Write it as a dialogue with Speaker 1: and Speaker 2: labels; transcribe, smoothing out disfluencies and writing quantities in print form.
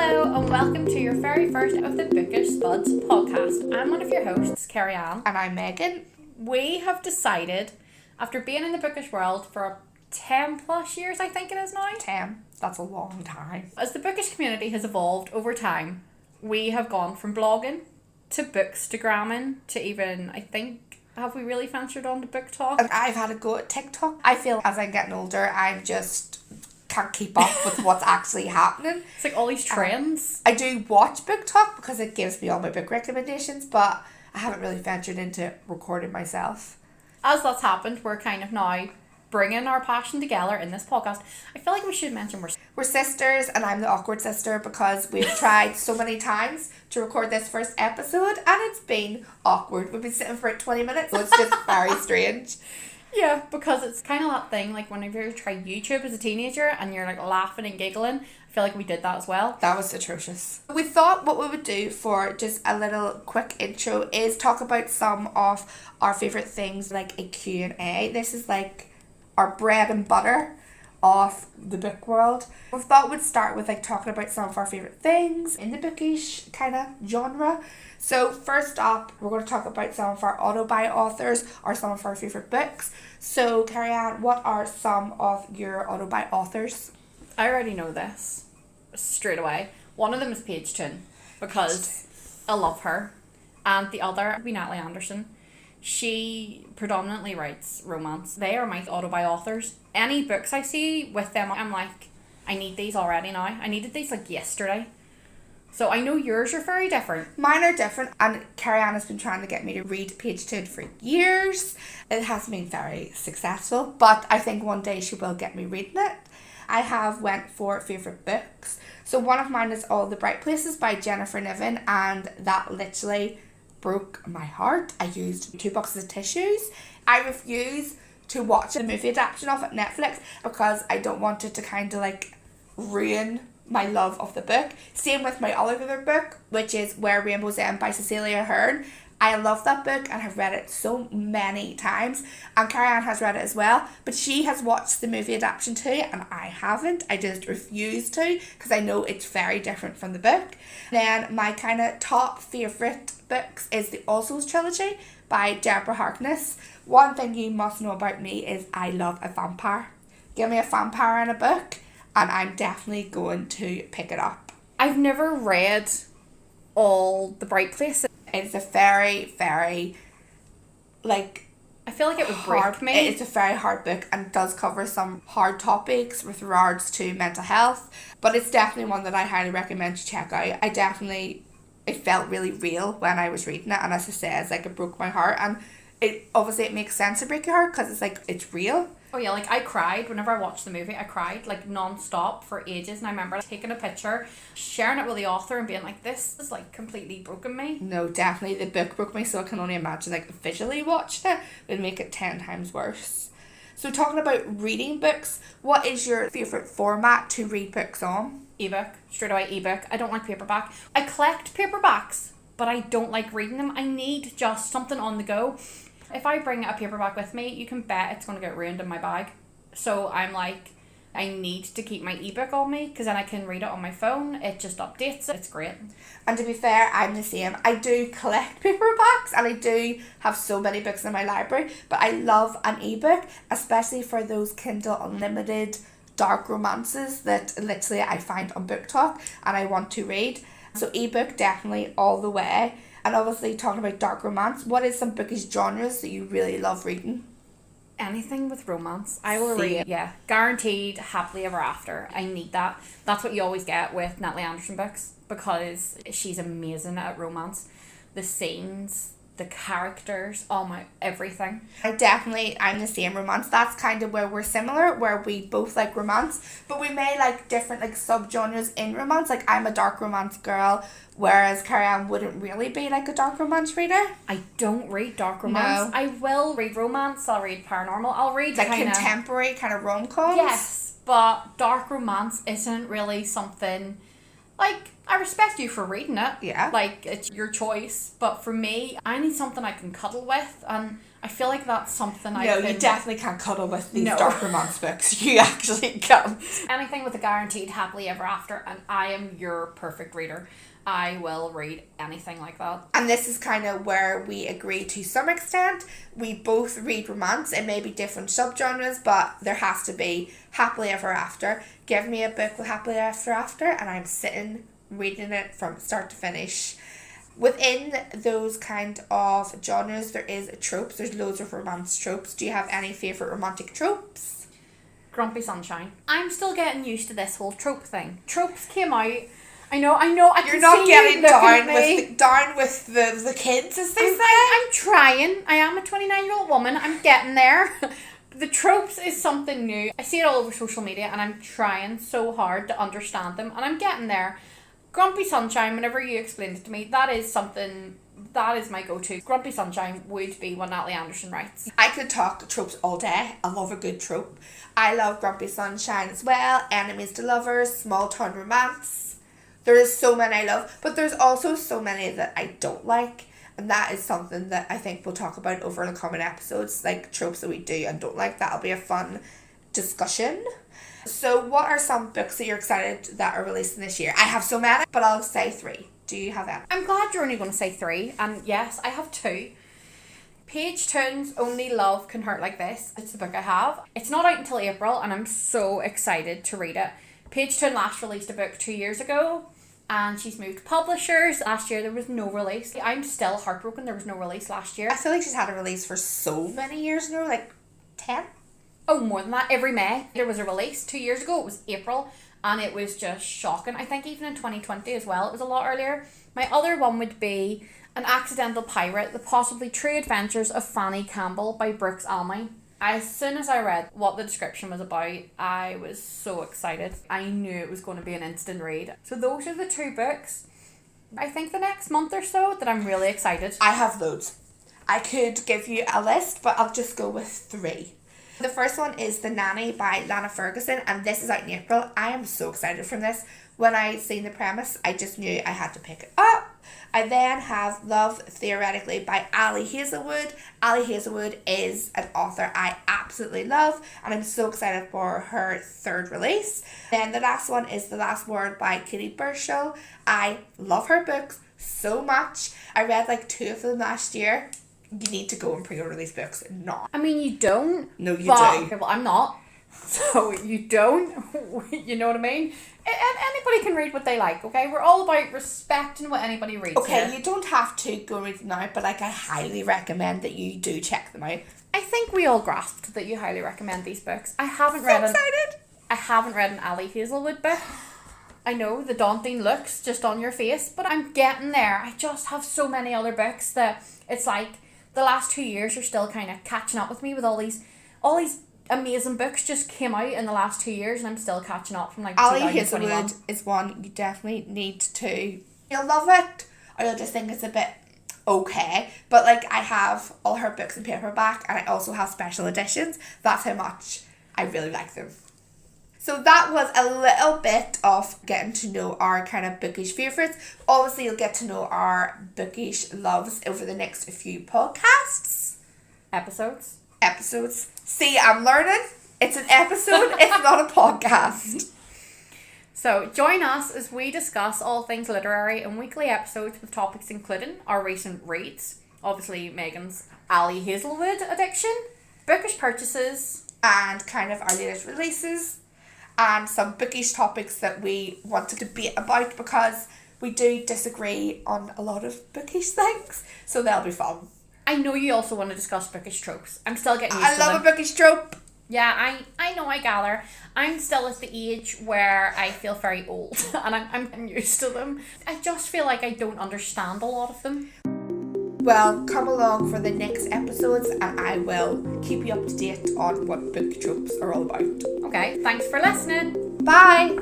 Speaker 1: Hello and welcome to your very first of the Bookish Spuds podcast. I'm one of your hosts, Kerry-Ann.
Speaker 2: And I'm Megan.
Speaker 1: We have decided, after being in the bookish world for 10 plus years, I think it is now.
Speaker 2: 10. That's a long time.
Speaker 1: As the bookish community has evolved over time, we have gone from blogging to bookstagramming to even, I think, have we really ventured on to book talk?
Speaker 2: And I've had a go at TikTok. I feel as I'm getting older, I'm just can't keep up with what's actually happening.
Speaker 1: It's like all these trends.
Speaker 2: I do watch Book Talk because it gives me all my book recommendations, but I haven't really ventured into recording myself.
Speaker 1: As that's happened, we're kind of now bringing our passion together in this podcast. I feel like we should mention we're
Speaker 2: sisters, and I'm the awkward sister because we've tried so many times to record this first episode and it's been awkward. We've been sitting for 20 minutes, so it's just very strange.
Speaker 1: Yeah, because it's kind of that thing, like whenever you try YouTube as a teenager and you're like laughing and giggling, I feel like we did that as well.
Speaker 2: That was atrocious. We thought what we would do for just a little quick intro is talk about some of our favourite things, like a Q&A. This is like our bread and butter of the book world. We thought we'd start with like talking about some of our favourite things in the bookish kind of genre. So first up, we're going to talk about some of our auto-buy authors or some of our favourite books. So Kerry-Ann, what are some of your auto-buy authors?
Speaker 1: I already know this straight away. One of them is Paige Toon because I love her. And the other would be Natalie Anderson. She predominantly writes romance. They are my auto-buy authors. Any books I see with them, I'm like, I need these already now. I needed these like yesterday. So I know yours are very different.
Speaker 2: Mine are different, and Kerry-Ann has been trying to get me to read Paige Toon for years. It hasn't been very successful, but I think one day she will get me reading it. I have went for favourite books. So one of mine is All the Bright Places by Jennifer Niven, and that literally broke my heart. I used 2 boxes of tissues. I refuse to watch the movie adaptation of it Netflix because I don't want it to kind of like ruin my love of the book. Same with my other favourite book, which is Where Rainbows End by Cecilia Ahern. I love that book and have read it so many times, and Kerry-Ann has read it as well, but she has watched the movie adaptation too and I haven't. I just refuse to because I know it's very different from the book. Then my kind of top favourite books is the All Souls trilogy by Deborah Harkness. One thing you must know about me is I love a vampire. Give me a vampire in a book and I'm definitely going to pick it up.
Speaker 1: I've never read All the Bright Places.
Speaker 2: It's a very, very, like,
Speaker 1: I feel like it would break me.
Speaker 2: It's a very hard book and does cover some hard topics with regards to mental health, but it's definitely one that I highly recommend you check out. It felt really real when I was reading it, and as I said, it's like it broke my heart, and it makes sense to break your heart because it's like it's real.
Speaker 1: Oh yeah, like I cried whenever I watched the movie. I cried like non-stop for ages, and I remember taking a picture, sharing it with the author and being like, this is like completely broken me.
Speaker 2: No, definitely the book broke me, so I can only imagine like visually watching it would make it 10 times worse. So talking about reading books, what is your favourite format to read books on?
Speaker 1: Ebook. Straight away ebook. I don't like paperback. I collect paperbacks, but I don't like reading them. I need just something on the go. If I bring a paperback with me, you can bet it's going to get ruined in my bag. So I'm like, I need to keep my ebook on me because then I can read it on my phone. It just updates it. It's great.
Speaker 2: And to be fair, I'm the same. I do collect paperbacks and I do have so many books in my library, but I love an ebook, especially for those Kindle Unlimited dark romances that literally I find on Book Talk and I want to read. So ebook definitely all the way. And obviously talking about dark romance, what is some bookish genres that you really love reading?
Speaker 1: Anything with romance. I will read. Yeah. Guaranteed happily ever after. I need that. That's what you always get with Natalie Anderson books because she's amazing at romance. The scenes, the characters, everything.
Speaker 2: I'm the same. Romance, that's kind of where we're similar, where we both like romance, but we may like different like subgenres in romance. Like I'm a dark romance girl, whereas Kerry-Ann wouldn't really be like a dark romance reader.
Speaker 1: I don't read dark romance. No. I will read romance, I'll read paranormal, I'll read
Speaker 2: like contemporary kind of rom-coms.
Speaker 1: Yes, but dark romance isn't really something, like, I respect you for reading it.
Speaker 2: Yeah.
Speaker 1: Like, it's your choice. But for me, I need something I can cuddle with. And I feel like that's something I
Speaker 2: No,
Speaker 1: could...
Speaker 2: you definitely can't cuddle with these
Speaker 1: No.
Speaker 2: dark romance books. You actually can't.
Speaker 1: Anything with a guaranteed happily ever after, and I am your perfect reader. I will read anything like that.
Speaker 2: And this is kind of where we agree to some extent. We both read romance. It may be different subgenres, but there has to be happily ever after. Give me a book with happily ever after, and I'm sitting reading it from start to finish. Within those kind of genres, there is tropes. There's loads of romance tropes. Do you have any favourite romantic tropes?
Speaker 1: Grumpy Sunshine. I'm still getting used to this whole trope thing. Tropes came out. I know.
Speaker 2: You're not getting down with the kids, as they say.
Speaker 1: I'm trying. I am a 29-year-old woman. I'm getting there. The tropes is something new. I see it all over social media, and I'm trying so hard to understand them, and I'm getting there. Grumpy Sunshine, whenever you explain it to me, that is my go-to. Grumpy Sunshine would be what Natalie Anderson writes.
Speaker 2: I could talk tropes all day. I love a good trope. I love Grumpy Sunshine as well. Enemies to lovers, small town romance. There is so many I love, but there's also so many that I don't like, and that is something that I think we'll talk about over the coming episodes, like tropes that we do and don't like. That'll be a fun discussion. So what are some books that you're excited that are releasing this year? I have so many, but I'll say 3. Do you have any?
Speaker 1: I'm glad you're only going to say 3, and yes, I have 2. Page Toon's Only Love Can Hurt Like This. It's the book I have. It's not out until April, and I'm so excited to read it. Page Toon last released a book 2 years ago, and she's moved publishers. Last year there was no release. I'm still heartbroken there was no release last year.
Speaker 2: I feel like she's had a release for so many years now, like 10?
Speaker 1: Oh, more than that. Every May there was a release. 2 years ago it was April, and it was just shocking. I think even in 2020 as well, it was a lot earlier. My other one would be An Accidental Pirate, The Possibly True Adventures of Fanny Campbell by Brooks Almy. As soon as I read what the description was about, I was so excited. I knew it was going to be an instant read. So those are the 2 books, I think, the next month or so that I'm really excited.
Speaker 2: I have loads. I could give you a list, but I'll just go with 3. The first one is The Nanny by Lana Ferguson, and this is out in April. I am so excited from this. When I seen the premise, I just knew I had to pick it up. I then have Love Theoretically by Ali Hazelwood. Ali Hazelwood is an author I absolutely love, and I'm so excited for her 3rd release. Then the last one is The Last Word by Katie Burchell. I love her books so much. I read like 2 of them last year. You need to go and pre-order these books now.
Speaker 1: I mean, you don't.
Speaker 2: No, you
Speaker 1: but,
Speaker 2: do.
Speaker 1: Okay, well, I'm not. So you don't. You know what I mean? Anybody can read what they like, okay? We're all about respecting what anybody reads.
Speaker 2: Okay,
Speaker 1: here.
Speaker 2: you don't have to go read them out, but like I highly recommend that you do check them out.
Speaker 1: I think we all grasped that you highly recommend these books. I haven't read an Ali Hazelwood book. I know the daunting looks just on your face, but I'm getting there. I just have so many other books that it's like the last 2 years are still kind of catching up with me with all these amazing books just came out in the last 2 years, and I'm still catching up from like
Speaker 2: Ali
Speaker 1: 2021.
Speaker 2: Hazelwood is one you definitely need to. You'll love it, or you'll just think it's a bit okay. But like I have all her books in paperback, and I also have special editions. That's how much I really like them. So that was a little bit of getting to know our kind of bookish favourites. Obviously, you'll get to know our bookish loves over the next few podcasts. Episodes. See, I'm learning. It's an episode, it's not a podcast.
Speaker 1: So join us as we discuss all things literary in weekly episodes with topics including our recent reads, obviously Megan's Ali Hazelwood addiction, bookish purchases,
Speaker 2: and kind of our latest releases, and some bookish topics that we want to debate about because we do disagree on a lot of bookish things, so that'll be fun.
Speaker 1: I know you also want to discuss bookish tropes. I'm still getting used to them.
Speaker 2: I love a bookish trope.
Speaker 1: Yeah, I know, I gather. I'm still at the age where I feel very old and I'm used to them. I just feel like I don't understand a lot of them.
Speaker 2: Well, come along for the next episodes and I will keep you up to date on what book tropes are all about.
Speaker 1: Okay, thanks for listening.
Speaker 2: Bye!